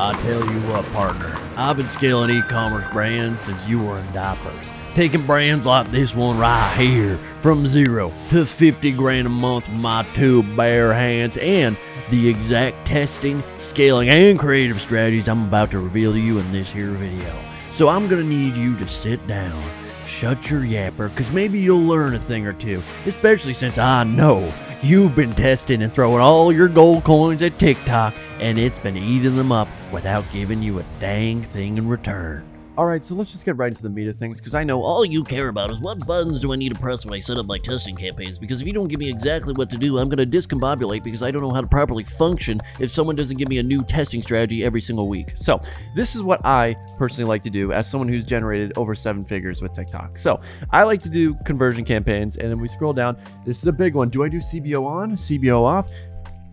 I tell you what, partner, I've been scaling e-commerce brands since you were in diapers. Taking brands like this one right here from 0 to 50 grand a month with my two bare hands, and the exact testing, scaling, and creative strategies I'm about to reveal to you in this here video. So I'm gonna need you to sit down, shut your yapper, because maybe you'll learn a thing or two, especially since I know you've been testing and throwing all your gold coins at TikTok, and it's been eating them up without giving you a dang thing in return. Alright, so let's just get right into the meat of things, because I know all you care about is what buttons do I need to press when I set up my testing campaigns, because if you don't give me exactly what to do, I'm going to discombobulate because I don't know how to properly function if someone doesn't give me a new testing strategy every single week. So this is what I personally like to do as someone who's generated over 7 figures with TikTok. So I like to do conversion campaigns, and then we scroll down. This is a big one. Do I do CBO on, CBO off?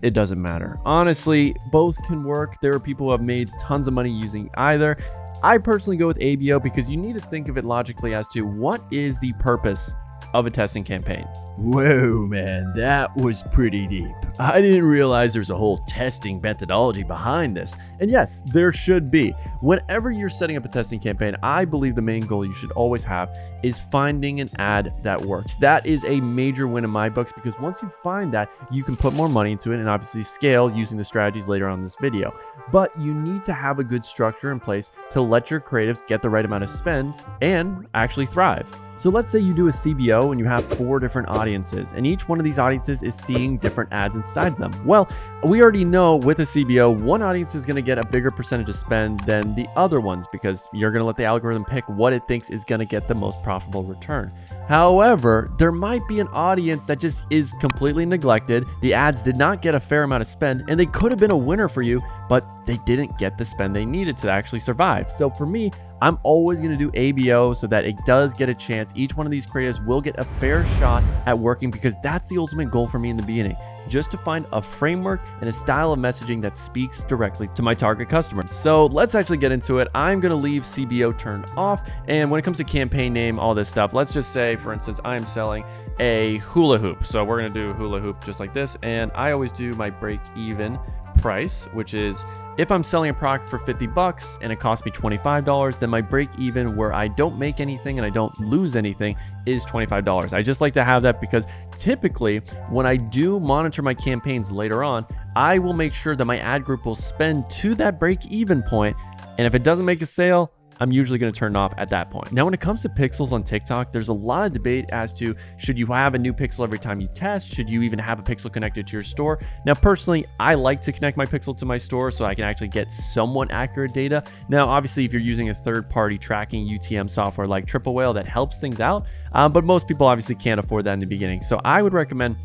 It doesn't matter. Honestly, both can work. There are people who have made tons of money using either. I personally go with ABO because you need to think of it logically as to what is the purpose of a testing campaign. Whoa, man, that was pretty deep. I didn't realize there's a whole testing methodology behind this. And yes, there should be. Whenever you're setting up a testing campaign, I believe the main goal you should always have is finding an ad that works. That is a major win in my books, because once you find that, you can put more money into it and obviously scale using the strategies later on in this video. But you need to have a good structure in place to let your creatives get the right amount of spend and actually thrive. So let's say you do a CBO and you have 4 different audiences, and each one of these audiences is seeing different ads inside them. Well, we already know with a CBO, one audience is going to get a bigger percentage of spend than the other ones, because you're going to let the algorithm pick what it thinks is going to get the most profitable return. However, there might be an audience that just is completely neglected. The ads did not get a fair amount of spend, and they could have been a winner for you, but they didn't get the spend they needed to actually survive. So for me, I'm always going to do ABO so that it does get a chance. Each one of these creatives will get a fair shot at working, because that's the ultimate goal for me in the beginning, just to find a framework and a style of messaging that speaks directly to my target customer. So let's actually get into it. I'm going to leave CBO turned off. And when it comes to campaign name, all this stuff, let's just say, for instance, I'm selling a hula hoop. So we're going to do a hula hoop just like this. And I always do my break even price, which is if I'm selling a product for 50 bucks and it costs me $25, then my break even, where I don't make anything and I don't lose anything, is $25. I just like to have that because typically when I do monitor my campaigns later on, I will make sure that my ad group will spend to that break even point, and if it doesn't make a sale, I'm usually going to turn it off at that point. Now, when it comes to pixels on TikTok, there's a lot of debate as to, should you have a new pixel every time you test? Should you even have a pixel connected to your store? Now, personally, I like to connect my pixel to my store so I can actually get somewhat accurate data. Now, obviously, if you're using a third-party tracking UTM software like Triple Whale, that helps things out, but most people obviously can't afford that in the beginning. So I would recommend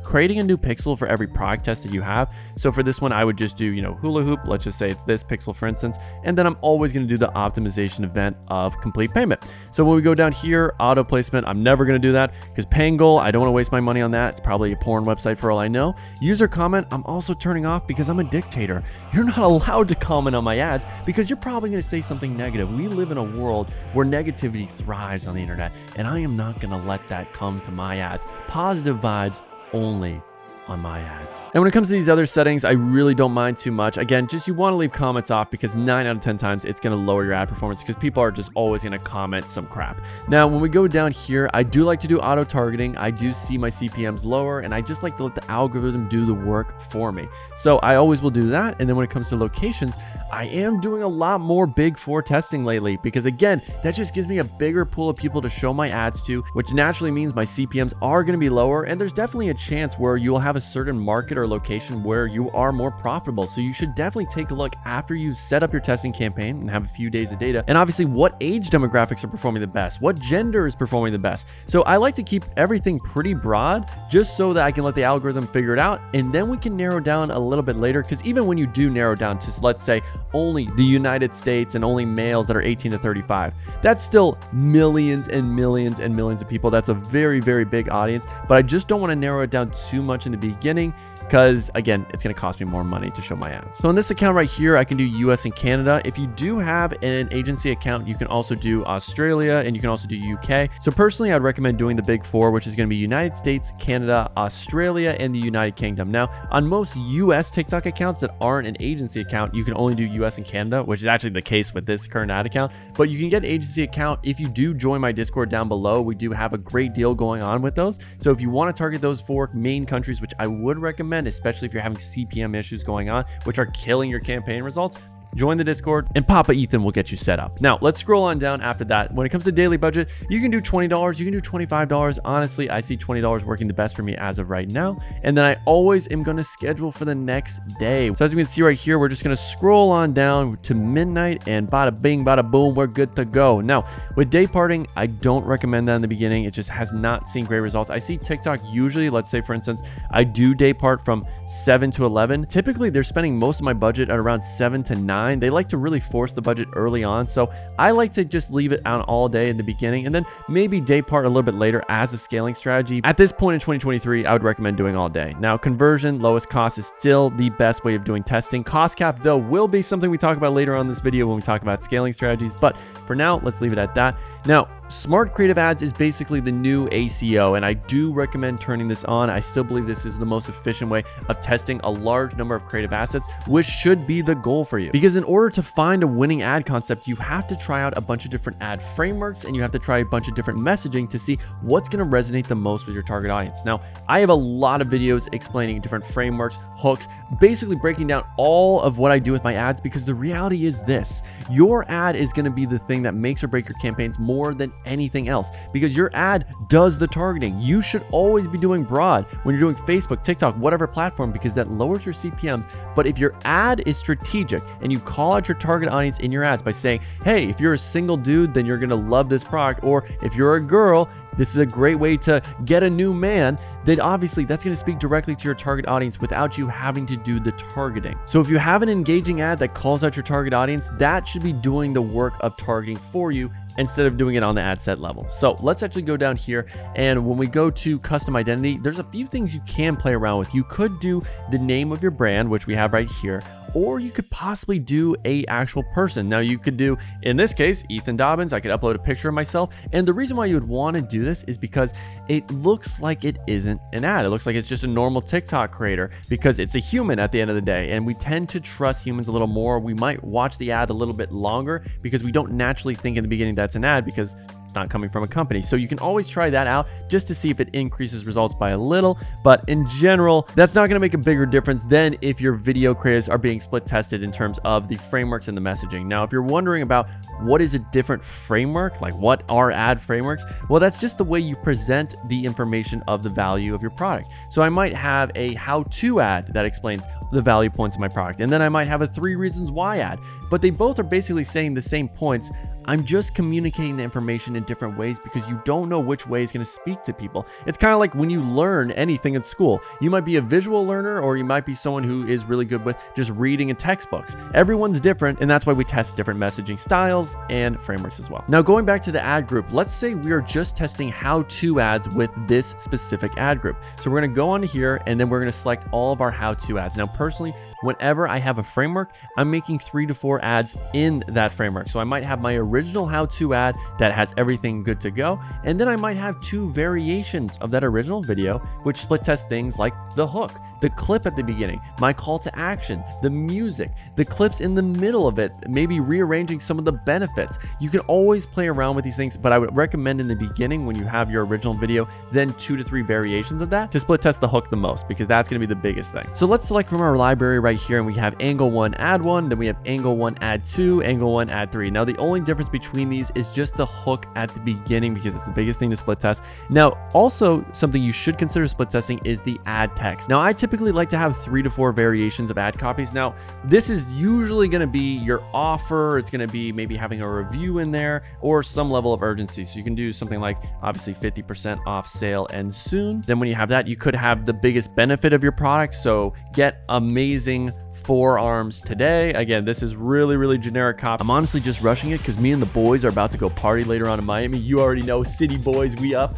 creating a new pixel for every product test that you have. So for this one, I would just do, hula hoop. Let's just say it's this pixel, for instance. And then I'm always going to do the optimization event of complete payment. So when we go down here, auto placement, I'm never going to do that because paying goal, I don't want to waste my money on that. It's probably a porn website for all I know. User comment, I'm also turning off because I'm a dictator. You're not allowed to comment on my ads because you're probably going to say something negative. We live in a world where negativity thrives on the internet, and I am not going to let that come to my ads. Positive vibes only on my ads. And when it comes to these other settings, I really don't mind too much. Again, just you want to leave comments off because 9 out of 10 times it's going to lower your ad performance because people are just always going to comment some crap. Now, when we go down here, I do like to do auto targeting. I do see my CPMs lower, and I just like to let the algorithm do the work for me. So I always will do that. And then when it comes to locations, I am doing a lot more Big 4 testing lately because, again, that just gives me a bigger pool of people to show my ads to, which naturally means my CPMs are going to be lower, and there's definitely a chance where you will have a certain market or location where you are more profitable. So you should definitely take a look after you set up your testing campaign and have a few days of data, and obviously what age demographics are performing the best, what gender is performing the best. So I like to keep everything pretty broad just so that I can let the algorithm figure it out, and then we can narrow down a little bit later, because even when you do narrow down to, let's say, only the United States and only males that are 18 to 35, that's still millions and millions and millions of people. That's a very, very big audience, but I just don't want to narrow it down too much in the beginning, because again, it's going to cost me more money to show my ads. So in this account right here, I can do US and Canada. If you do have an agency account, you can also do Australia, and you can also do UK. So personally, I'd recommend doing the big four, which is going to be United States, Canada, Australia, and the United Kingdom. Now, on most US TikTok accounts that aren't an agency account, you can only do US and Canada, which is actually the case with this current ad account. But you can get an agency account if you do join my Discord down below. We do have a great deal going on with those. So if you want to target those 4 main countries, which I would recommend, especially if you're having CPM issues going on, which are killing your campaign results, join the Discord and Papa Ethan will get you set up. Now, let's scroll on down after that. When it comes to daily budget, you can do $20, you can do $25. Honestly, I see $20 working the best for me as of right now. And then I always am going to schedule for the next day. So as you can see right here, we're just going to scroll on down to midnight, and bada bing, bada boom, we're good to go. Now, with day parting, I don't recommend that in the beginning. It just has not seen great results. I see TikTok usually, let's say for instance, I do day part from 7 to 11. Typically, they're spending most of my budget at around 7 to 9. They like to really force the budget early on. So I like to just leave it on all day in the beginning, and then maybe day part a little bit later as a scaling strategy. At this point in 2023, I would recommend doing all day. Now, conversion, lowest cost is still the best way of doing testing. Cost cap, though, will be something we talk about later on in this video when we talk about scaling strategies. But for now, let's leave it at that. Now, smart creative ads is basically the new ACO, and I do recommend turning this on. I still believe this is the most efficient way of testing a large number of creative assets, which should be the goal for you. Because in order to find a winning ad concept, you have to try out a bunch of different ad frameworks, and you have to try a bunch of different messaging to see what's going to resonate the most with your target audience. Now, I have a lot of videos explaining different frameworks, hooks, basically breaking down all of what I do with my ads, because the reality is this: your ad is going to be the thing that makes or breaks your campaigns more than anything else, because your ad does the targeting. You should always be doing broad when you're doing Facebook, TikTok, whatever platform, because that lowers your CPMs. But if your ad is strategic and you call out your target audience in your ads by saying, hey, if you're a single dude, then you're going to love this product, or if you're a girl, this is a great way to get a new man, then obviously that's going to speak directly to your target audience without you having to do the targeting. So if you have an engaging ad that calls out your target audience, that should be doing the work of targeting for you instead of doing it on the ad set level. So let's actually go down here, and when we go to custom identity, there's a few things you can play around with. You could do the name of your brand, which we have right here, or you could possibly do a actual person. Now you could do, in this case, Ethan Dobbins. I could upload a picture of myself. And the reason why you would want to do this is because it looks like it isn't an ad. It looks like it's just a normal TikTok creator, because it's a human at the end of the day. And we tend to trust humans a little more. We might watch the ad a little bit longer because we don't naturally think in the beginning that's an ad, because it's not coming from a company. So you can always try that out just to see if it increases results by a little. But in general, that's not going to make a bigger difference than if your video creatives are being split tested in terms of the frameworks and the messaging. Now, if you're wondering about what is a different framework, like what are ad frameworks, well, that's just the way you present the information of the value of your product. So I might have a how-to ad that explains the value points of my product, and then I might have a 3 reasons why ad, but they both are basically saying the same points. I'm just communicating the information in different ways because you don't know which way is going to speak to people. It's kind of like when you learn anything in school. You might be a visual learner, or you might be someone who is really good with just reading in textbooks. Everyone's different, and that's why we test different messaging styles and frameworks as well. Now, going back to the ad group, let's say we are just testing how-to ads with this specific ad group. So we're going to go on here, and then we're going to select all of our how-to ads. Now, personally, whenever I have a framework, I'm making 3 to 4 ads in that framework. So I might have my original how-to ad that has everything good to go, and then I might have 2 variations of that original video, which split test things like the hook, the clip at the beginning, my call to action, the music, the clips in the middle of it, maybe rearranging some of the benefits. You can always play around with these things, but I would recommend in the beginning, when you have your original video, then 2 to 3 variations of that to split test the hook the most, because that's going to be the biggest thing. So let's select from our library right here, and we have angle 1, ad 1, then we have angle 1, ad 2, angle 1, ad 3. Now, the only difference between these is just the hook at the beginning, because it's the biggest thing to split test. Now, also something you should consider split testing is the ad text. Now, I typically like to have 3 to 4 variations of ad copies. Now, this is usually going to be your offer. It's going to be maybe having a review in there or some level of urgency. So you can do something like, obviously, 50% off sale and soon. Then when you have that, you could have the biggest benefit of your product. So get amazing forearms today. Again, this is really, really generic copy. I'm honestly just rushing it because me and the boys are about to go party later on in Miami. You already know, city boys, we up.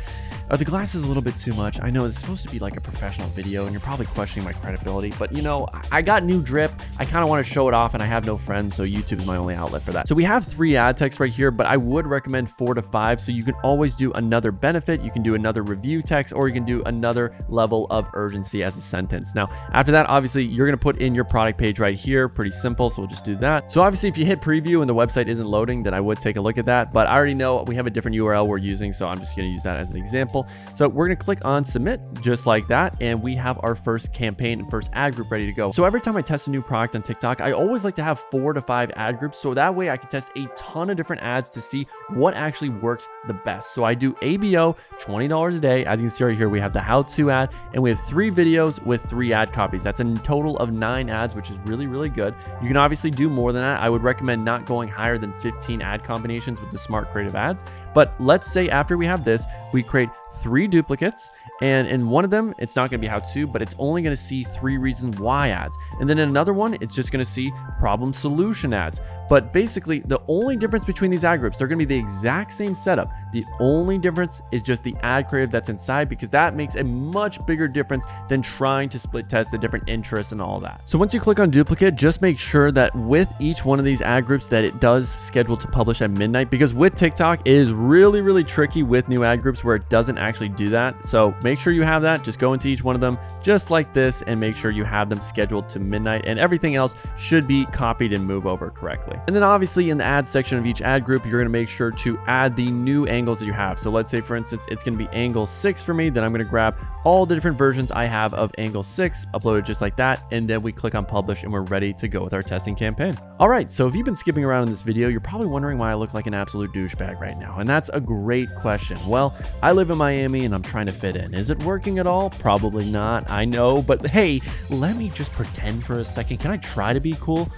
Are the glasses a little bit too much? I know it's supposed to be like a professional video and you're probably questioning my credibility, but you know, I got new drip. I kind of want to show it off and I have no friends, so YouTube is my only outlet for that. So we have 3 ad text right here, but I would recommend 4 to 5. So you can always do another benefit, you can do another review text, or you can do another level of urgency as a sentence. Now, after that, obviously you're going to put in your product page right here. Pretty simple. So we'll just do that. So obviously if you hit preview and the website isn't loading, then I would take a look at that, but I already know we have a different URL we're using. So I'm just going to use that as an example. So we're going to click on submit just like that. And we have our first campaign and first ad group ready to go. So every time I test a new product on TikTok, I always like to have 4 to 5 ad groups. So that way I can test a ton of different ads to see what actually works the best. So I do ABO, $20 a day. As you can see right here, we have the how-to ad and we have 3 videos with 3 ad copies. That's a total of 9 ads, which is really, really good. You can obviously do more than that. I would recommend not going higher than 15 ad combinations with the smart creative ads. But let's say after we have this, we create 3 duplicates, and in one of them, it's not going to be how to, but it's only going to see 3 reasons why ads. And then in another one, it's just going to see problem solution ads. But basically, the only difference between these ad groups, they're going to be the exact same setup. The only difference is just the ad creative that's inside, because that makes a much bigger difference than trying to split test the different interests and all that. So once you click on duplicate, just make sure that with each one of these ad groups that it does schedule to publish at midnight, because with TikTok, it is really, really tricky with new ad groups where it doesn't actually do that. So make sure you have that. Just go into each one of them just like this and make sure you have them scheduled to midnight, and everything else should be copied and move over correctly. And then obviously in the ad section of each ad group, you're going to make sure to add the new angles that you have. So let's say for instance, it's going to be angle 6 for me. Then I'm going to grab all the different versions I have of angle 6, upload it just like that. And then we click on publish and we're ready to go with our testing campaign. All right. So if you've been skipping around in this video, you're probably wondering why I look like an absolute douchebag right now. And that's a great question. Well, I live in Miami and I'm trying to fit in. Is it working at all? Probably not. I know, but hey, let me just pretend for a second. Can I try to be cool?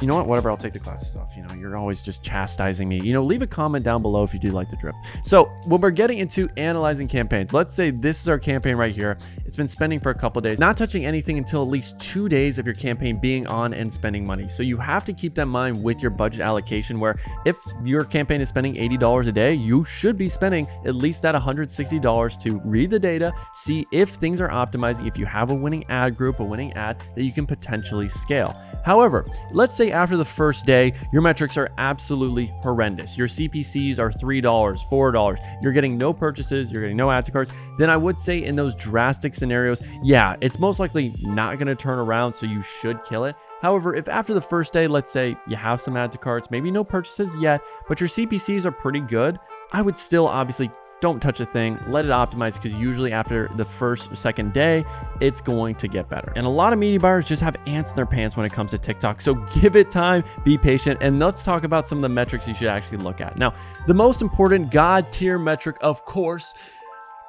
You know what? Whatever, I'll take the glasses off. You know, you're always just chastising me. You know, leave a comment down below if you do like the drip. So when we're getting into analyzing campaigns, let's say this is our campaign right here. It's been spending for a couple days, not touching anything until at least 2 days of your campaign being on and spending money. So you have to keep that in mind with your budget allocation, where if your campaign is spending $80 a day, you should be spending at least that $160 to read the data, see if things are optimizing, if you have a winning ad group, a winning ad that you can potentially scale. However, let's say after the first day, your metrics are absolutely horrendous. Your CPCs are $3, $4. You're getting no purchases, you're getting no add to carts. Then I would say in those drastic scenarios, yeah, it's most likely not going to turn around, so you should kill it. However, if after the first day, let's say you have some add to carts, maybe no purchases yet, but your CPCs are pretty good, I would still obviously don't touch a thing, let it optimize, because usually after the first or second day, it's going to get better. And a lot of media buyers just have ants in their pants when it comes to TikTok. So give it time, be patient, and let's talk about some of the metrics you should actually look at. Now, the most important God tier metric, of course,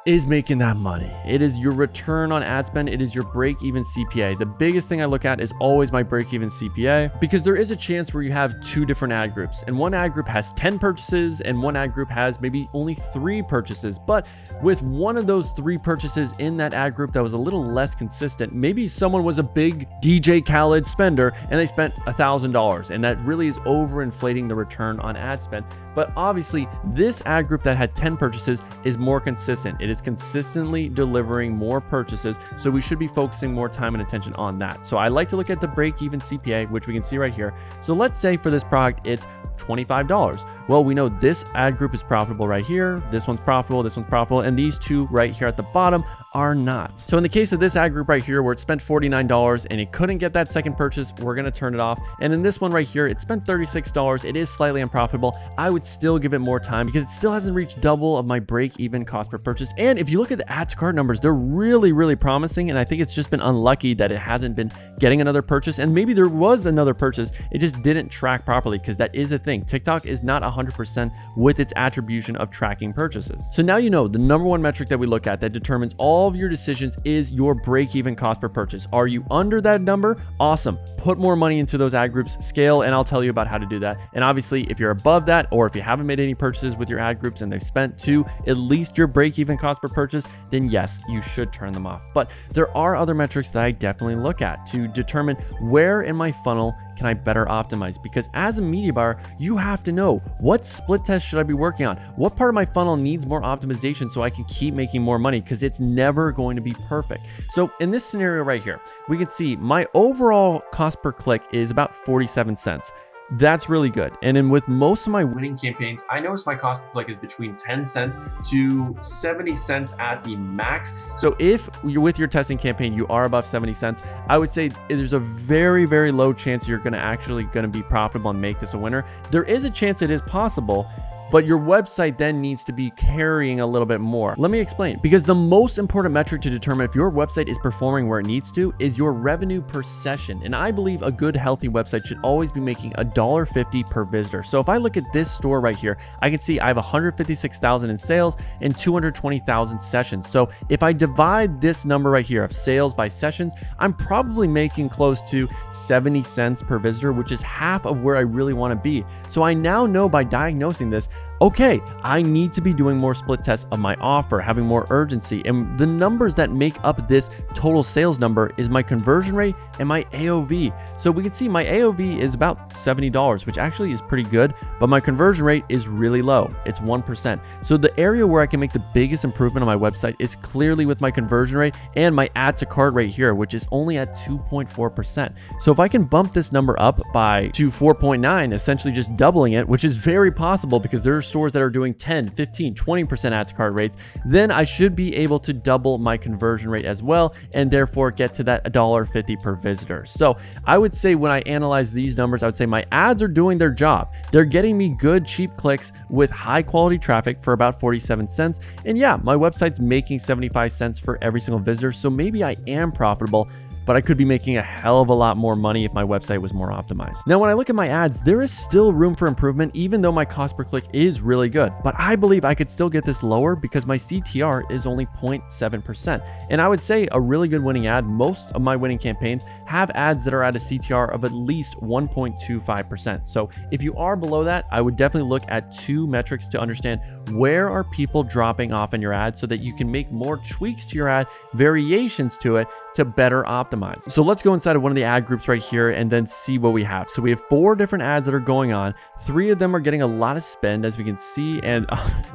is making that money. It is your return on ad spend. It is your break-even CPA. The biggest thing I look at is always my break-even CPA, because there is a chance where you have 2 different ad groups, and one ad group has 10 purchases and one ad group has maybe only 3 purchases. But with one of those 3 purchases in that ad group that was a little less consistent, maybe someone was a big DJ Khaled spender and they spent $1,000, and that really is overinflating the return on ad spend. But obviously this ad group that had 10 purchases is more consistent. It is consistently delivering more purchases, so we should be focusing more time and attention on that. So I like to look at the break-even CPA, which we can see right here. So let's say for this product, it's $25. Well, we know this ad group is profitable right here. This one's profitable, and these 2 right here at the bottom are not. So in the case of this ad group right here, where it spent $49 and it couldn't get that second purchase, we're going to turn it off. And in this one right here, it spent $36. It is slightly unprofitable. I would still give it more time because it still hasn't reached double of my break-even cost per purchase. And if you look at the add to cart numbers, they're really, really promising. And I think it's just been unlucky that it hasn't been getting another purchase. And maybe there was another purchase, it just didn't track properly, because that is a thing. TikTok is not 100% with its attribution of tracking purchases. So now you know the number one metric that we look at that determines all of your decisions is your break-even cost per purchase. Are you under that number? Awesome. Put more money into those ad groups, scale, and I'll tell you about how to do that. And obviously, if you're above that, or if you haven't made any purchases with your ad groups and they've spent to at least your break-even cost per purchase, then yes, you should turn them off. But there are other metrics that I definitely look at to determine where in my funnel can I better optimize? Because as a media buyer, you have to know what split test should I be working on? What part of my funnel needs more optimization so I can keep making more money, because it's never going to be perfect. So in this scenario right here, we can see my overall cost per click is about 47 cents. That's really good. And then with most of my winning campaigns, I notice my cost per click is between 10 cents to 70 cents at the max. So if you're with your testing campaign, you are above 70 cents, I would say there's a very, very low chance you're actually going to be profitable and make this a winner. There is a chance it is possible, but your website then needs to be carrying a little bit more. Let me explain. Because the most important metric to determine if your website is performing where it needs to is your revenue per session. And I believe a good, healthy website should always be making $1.50 per visitor. So if I look at this store right here, I can see I have 156,000 in sales and 220,000 sessions. So if I divide this number right here of sales by sessions, I'm probably making close to 70 cents per visitor, which is half of where I really want to be. So I now know by diagnosing this, okay, I need to be doing more split tests of my offer, having more urgency. And the numbers that make up this total sales number is my conversion rate and my AOV. So we can see my AOV is about $70, which actually is pretty good, but my conversion rate is really low. It's 1%. So the area where I can make the biggest improvement on my website is clearly with my conversion rate and my add to cart rate here, which is only at 2.4%. So if I can bump this number up to 4.9, essentially just doubling it, which is very possible because there are stores that are doing 10, 15, 20% add to cart rates, then I should be able to double my conversion rate as well, and therefore get to that $1.50 per visitor. So I would say when I analyze these numbers, I would say my ads are doing their job. They're getting me good, cheap clicks with high quality traffic for about 47 cents. And yeah, my website's making 75 cents for every single visitor. So maybe I am profitable, but I could be making a hell of a lot more money if my website was more optimized. Now, when I look at my ads, there is still room for improvement, even though my cost per click is really good. But I believe I could still get this lower because my CTR is only 0.7%. And I would say a really good winning ad, most of my winning campaigns have ads that are at a CTR of at least 1.25%. So if you are below that, I would definitely look at two metrics to understand where are people dropping off in your ad so that you can make more tweaks to your ad, variations to it, to better optimize. So let's go inside of one of the ad groups right here and then see what we have. So we have 4 different ads that are going on. 3 of them are getting a lot of spend, as we can see. And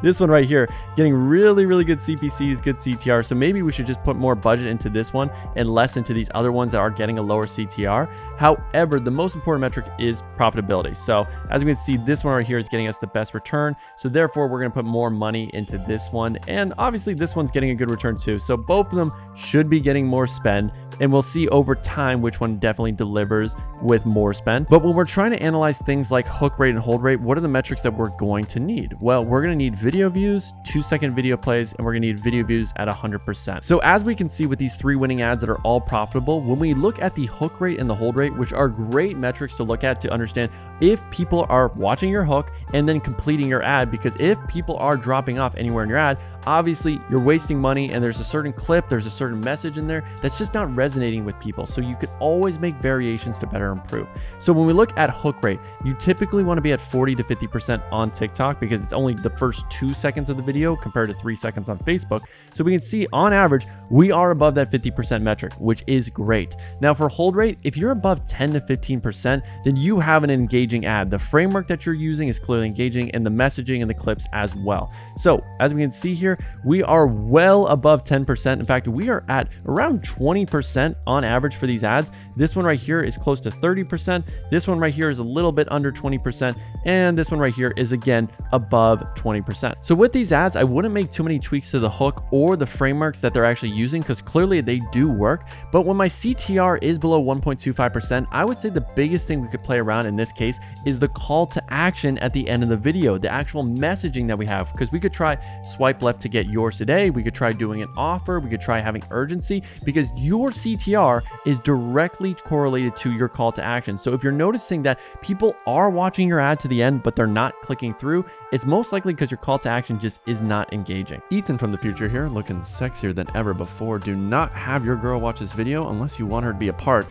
this one right here, getting really, really good CPCs, good CTR. So maybe we should just put more budget into this one and less into these other ones that are getting a lower CTR. However, the most important metric is profitability. So as we can see, this one right here is getting us the best return. So therefore, we're gonna put more money into this one. And obviously this one's getting a good return too. So both of them should be getting more spend. And we'll see over time which one definitely delivers with more spend. But when we're trying to analyze things like hook rate and hold rate, what are the metrics that we're going to need? Well, we're going to need video views, 2-second video plays, and we're going to need video views at 100%. So as we can see with these 3 winning ads that are all profitable, when we look at the hook rate and the hold rate, which are great metrics to look at to understand if people are watching your hook and then completing your ad, because if people are dropping off anywhere in your ad, obviously you're wasting money and there's a certain clip, there's a certain message in there that's just not resonating with people. So you could always make variations to better improve. So when we look at hook rate, you typically want to be at 40 to 50% on TikTok because it's only the first 2 seconds of the video compared to 3 seconds on Facebook. So we can see on average, we are above that 50% metric, which is great. Now for hold rate, if you're above 10 to 15%, then you have an engaging ad. The framework that you're using is clearly engaging and the messaging and the clips as well. So as we can see here, we are well above 10%. In fact, we are at around 20% on average for these ads. This one right here is close to 30%. This one right here is a little bit under 20%. And this one right here is again above 20%. So with these ads, I wouldn't make too many tweaks to the hook or the frameworks that they're actually using because clearly they do work. But when my CTR is below 1.25%, I would say the biggest thing we could play around in this case is the call to action at the end of the video, the actual messaging that we have, because we could try swipe left to get yours today. We could try doing an offer. We could try having urgency because your CTR is directly correlated to your call to action. So if you're noticing that people are watching your ad to the end, but they're not clicking through, it's most likely because your call to action just is not engaging. Ethan from the future here, looking sexier than ever before. Do not have your girl watch this video unless you want her to be a part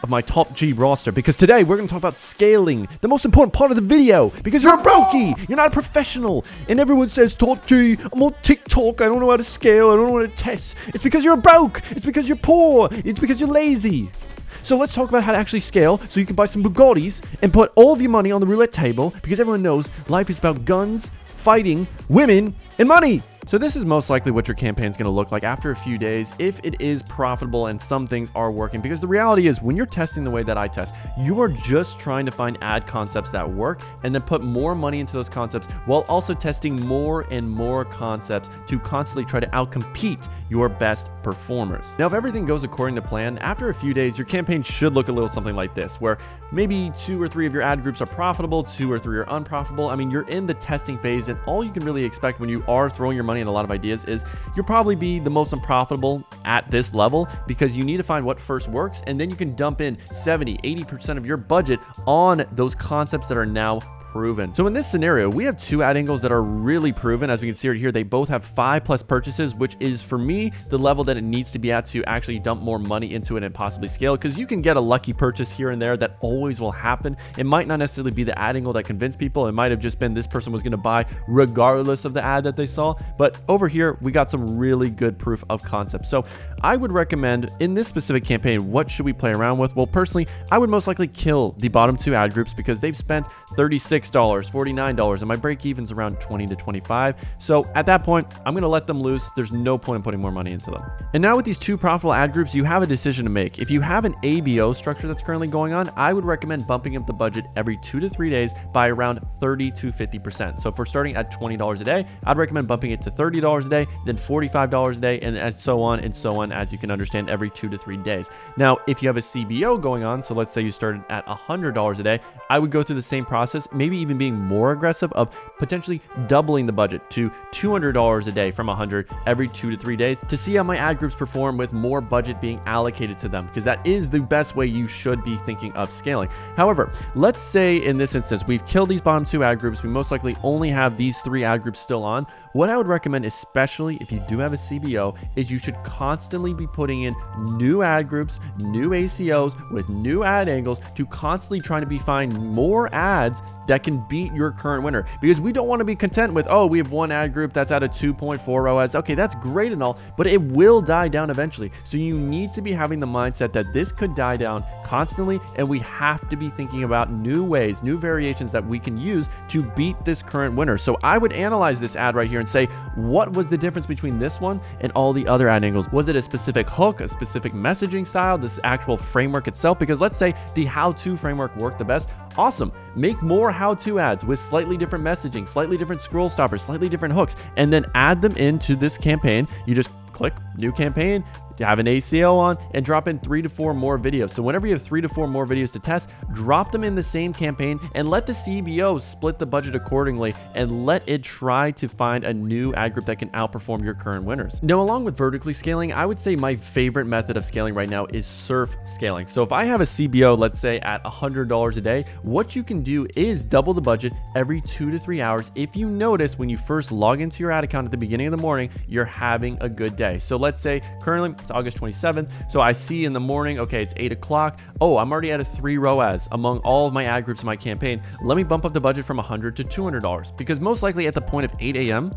of my top G roster, because today we're going to talk about scaling, the most important part of the video, because you're a brokey, you're not a professional, and everyone says, top G, I'm on TikTok, I don't know how to scale, I don't know how to test. It's because you're broke, it's because you're poor, it's because you're lazy. So let's talk about how to actually scale so you can buy some Bugattis and put all of your money on the roulette table, because everyone knows life is about guns, fighting, women, and money. So this is most likely what your campaign is going to look like after a few days, if it is profitable and some things are working. Because the reality is, when you're testing the way that I test, you are just trying to find ad concepts that work and then put more money into those concepts, while also testing more and more concepts to constantly try to outcompete your best performers. Now, if everything goes according to plan, after a few days, your campaign should look a little something like this, where maybe 2 or 3 of your ad groups are profitable, 2 or 3 are unprofitable. I mean, you're in the testing phase, and all you can really expect when you are throwing your money and a lot of ideas is you'll probably be the most unprofitable at this level, because you need to find what first works, and then you can dump in 70-80% of your budget on those concepts that are now proven. So in this scenario, we have 2 ad angles that are really proven. As we can see right here, they both have 5+ purchases, which is, for me, the level that it needs to be at to actually dump more money into it and possibly scale, because you can get a lucky purchase here and there. That always will happen. It might not necessarily be the ad angle that convinced people. It might have just been this person was going to buy regardless of the ad that they saw. But over here, we got some really good proof of concept. So I would recommend, in this specific campaign, what should we play around with? Well, personally, I would most likely kill the bottom 2 ad groups, because they've spent $36, $49, and my break even's around 20 to 25. So at that point, I'm going to let them loose. There's no point in putting more money into them. And now with these 2 profitable ad groups, you have a decision to make. If you have an ABO structure that's currently going on, I would recommend bumping up the budget every 2 to 3 days by around 30 to 50%. So if we're starting at $20 a day, I'd recommend bumping it to $30 a day, then $45 a day, and so on, as you can understand, every 2 to 3 days. Now, if you have a CBO going on, so let's say you started at $100 a day, I would go through the same process, maybe even being more aggressive of potentially doubling the budget to $200 a day from $100 every 2 to 3 days, to see how my ad groups perform with more budget being allocated to them, because that is the best way you should be thinking of scaling. However, let's say in this instance, we've killed these bottom 2 ad groups. We most likely only have these 3 ad groups still on. What I would recommend, especially if you do have a CBO, is you should constantly be putting in new ad groups, new ACOs with new ad angles, to constantly trying to find more ads that can beat your current winner. Because we don't want to be content with, oh, we have 1 ad group that's at a 2.4 ROAS. Okay, that's great and all, but it will die down eventually. So you need to be having the mindset that this could die down constantly, and we have to be thinking about new ways, new variations that we can use to beat this current winner. So I would analyze this ad right here and say, what was the difference between this one and all the other ad angles? Was it a specific hook, a specific messaging style, this actual framework itself? Because let's say the how-to framework worked the best. Awesome. Make more how-to ads with slightly different messaging, slightly different scroll stoppers, slightly different hooks, and then add them into this campaign. You just click new campaign, have an ACO on, and drop in 3 to 4 more videos. So whenever you have 3 to 4 more videos to test, drop them in the same campaign and let the CBO split the budget accordingly, and let it try to find a new ad group that can outperform your current winners. Now, along with vertically scaling, I would say my favorite method of scaling right now is surf scaling. So if I have a CBO, let's say at $100 a day, what you can do is double the budget every 2 to 3 hours. If you notice when you first log into your ad account at the beginning of the morning, you're having a good day. So let's say currently it's August 27th. So I see in the morning, okay, it's 8 o'clock. Oh, I'm already at a 3 ROAS among all of my ad groups in my campaign. Let me bump up the budget from $100 to $200, because most likely at the point of 8 a.m.,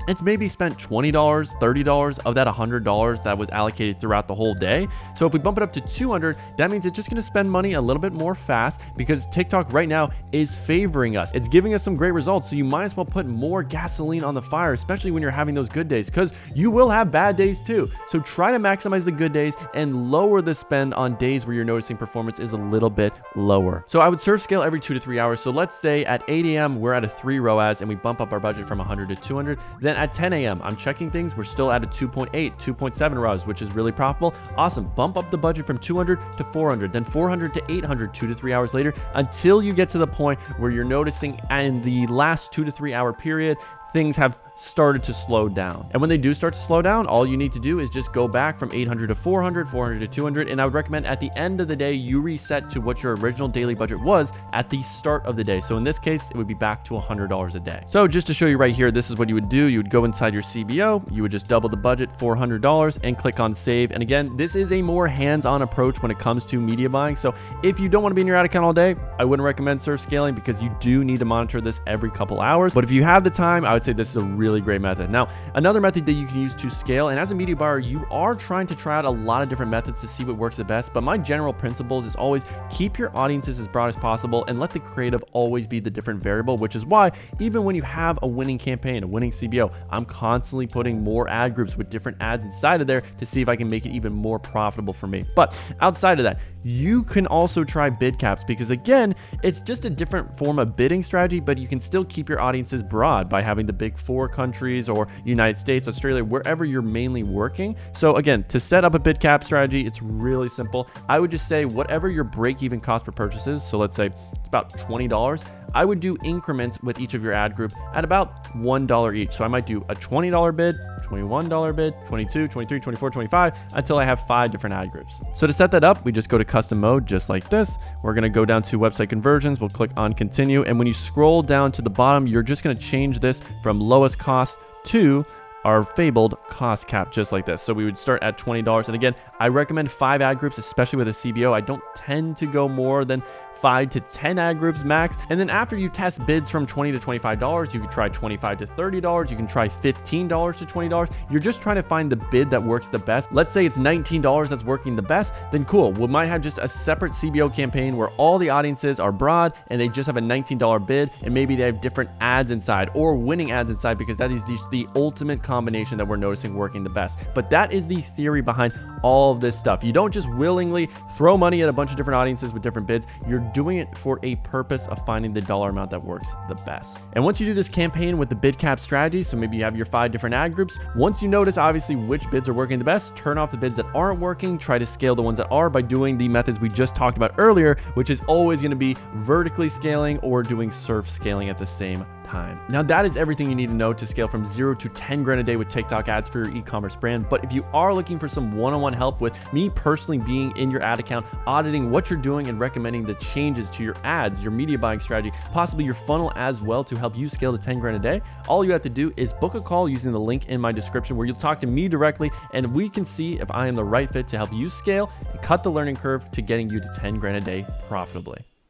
it's maybe spent $20, $30 of that $100 that was allocated throughout the whole day. So if we bump it up to $200, that means it's just going to spend money a little bit more fast, because TikTok right now is favoring us. It's giving us some great results. So you might as well put more gasoline on the fire, especially when you're having those good days, because you will have bad days too. So try to maximize the good days and lower the spend on days where you're noticing performance is a little bit lower. So I would surf scale every 2 to 3 hours. So let's say at 8 a.m., we're at a 3 ROAS and we bump up our budget from 100 to 200. Then at 10 a.m., I'm checking things. We're still at a 2.8, 2.7 ROAS, which is really profitable. Awesome. Bump up the budget from 200 to 400, then 400 to 800, 2 to 3 hours later, until you get to the point where you're noticing in the last 2 to 3 hour period, things have started to slow down. And when they do start to slow down, all you need to do is just go back from 800 to 400, 400 to 200. And I would recommend at the end of the day, you reset to what your original daily budget was at the start of the day. So in this case, it would be back to $100 a day. So just to show you right here, this is what you would do. You would go inside your CBO, you would just double the budget, $400, and click on save. And again, this is a more hands-on approach when it comes to media buying. So if you don't want to be in your ad account all day, I wouldn't recommend surf scaling, because you do need to monitor this every couple hours. But if you have the time, I would I'd say this is a really great method. Now, another method that you can use to scale, and as a media buyer, you are trying to try out a lot of different methods to see what works the best, but my general principles is always keep your audiences as broad as possible and let the creative always be the different variable, which is why even when you have a winning campaign, a winning CBO, I'm constantly putting more ad groups with different ads inside of there to see if I can make it even more profitable for me. But outside of that, you can also try bid caps, because again, it's just a different form of bidding strategy, but you can still keep your audiences broad by having the big 4 countries or United States, Australia, wherever you're mainly working. So again, to set up a bid cap strategy, it's really simple. I would just say whatever your break-even cost per purchase is, so let's say it's about $20, I would do increments with each of your ad group at about $1 each. So I might do a $20 bid, $21 bid, $22, $23, $24, $25, until I have 5 different ad groups. So to set that up, we just go to custom mode just like this. We're gonna go down to website conversions. We'll click on continue. And when you scroll down to the bottom, you're just gonna change this from lowest cost to our fabled cost cap, just like this. So we would start at $20. And again, I recommend 5 ad groups, especially with a CBO. I don't tend to go more than 5 to 10 ad groups max. And then after you test bids from $20 to $25, you can try $25 to $30. You can try $15 to $20. You're just trying to find the bid that works the best. Let's say it's $19 that's working the best, then cool. We might have just a separate CBO campaign where all the audiences are broad and they just have a $19 bid, and maybe they have different ads inside or winning ads inside, because that is just the ultimate combination that we're noticing working the best. But that is the theory behind all of this stuff. You don't just willingly throw money at a bunch of different audiences with different bids. You're doing it for a purpose of finding the dollar amount that works the best. And once you do this campaign with the bid cap strategy, so maybe you have your 5 different ad groups, once you notice obviously which bids are working the best, turn off the bids that aren't working, try to scale the ones that are by doing the methods we just talked about earlier, which is always going to be vertically scaling or doing surf scaling at the same time. Now that is everything you need to know to scale from 0 to 10 grand a day with TikTok ads for your e-commerce brand. But if you are looking for some one-on-one help with me personally being in your ad account, auditing what you're doing and recommending the changes to your ads, your media buying strategy, possibly your funnel as well to help you scale to 10 grand a day, all you have to do is book a call using the link in my description where you'll talk to me directly and we can see if I am the right fit to help you scale and cut the learning curve to getting you to 10 grand a day profitably.